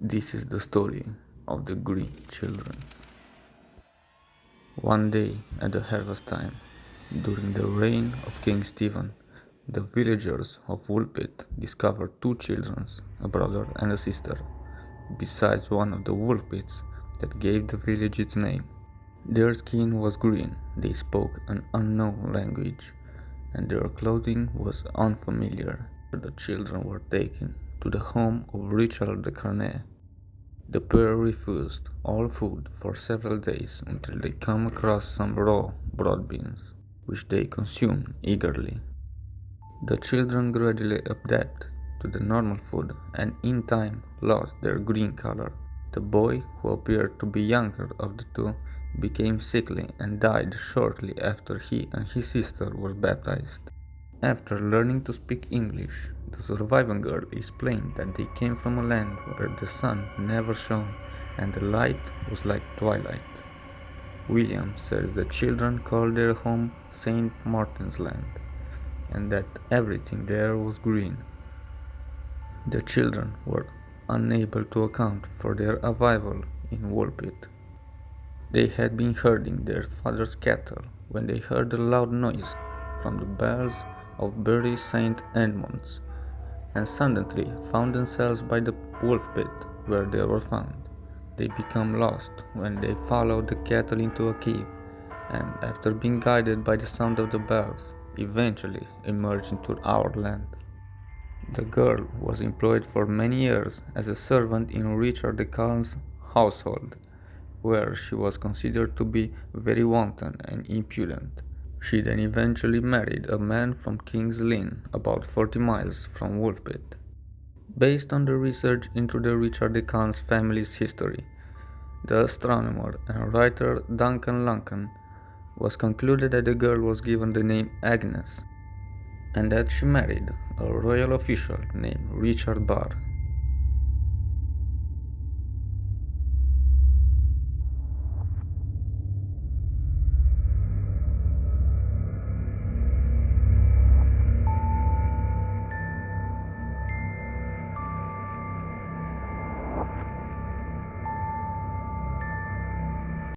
This is the story of the Green Children. One day at the harvest time, during the reign of King Stephen, the villagers of Woolpit discovered two children, a brother and a sister, besides one of the Woolpits that gave the village its name. Their skin was green, they spoke an unknown language, and their clothing was unfamiliar. The children were taken to the home of Richard de Calne. The pair refused all food for several days until they came across some raw broad beans, which they consumed eagerly. The children gradually adapted to the normal food and in time lost their green color. The boy, who appeared to be younger of the two, became sickly and died shortly after he and his sister were baptized. After learning to speak English, the surviving girl explained that they came from a land where the sun never shone and the light was like twilight. William says the children called their home St. Martin's Land and that everything there was green. The children were unable to account for their arrival in Woolpit. They had been herding their father's cattle when they heard a loud noise from the bells of Bury St Edmunds, and suddenly found themselves by the wolf pit where they were found. They became lost when they followed the cattle into a cave, and after being guided by the sound of the bells, eventually emerged into our land. The girl was employed for many years as a servant in Richard de Calne's household, where she was considered to be very wanton and impudent. She then eventually married a man from King's Lynn, about 40 miles from Woolpit. Based on the research into the Richard de Calne's family's history, the astronomer and writer Duncan Luncan was concluded that the girl was given the name Agnes, and that she married a royal official named Richard Barr.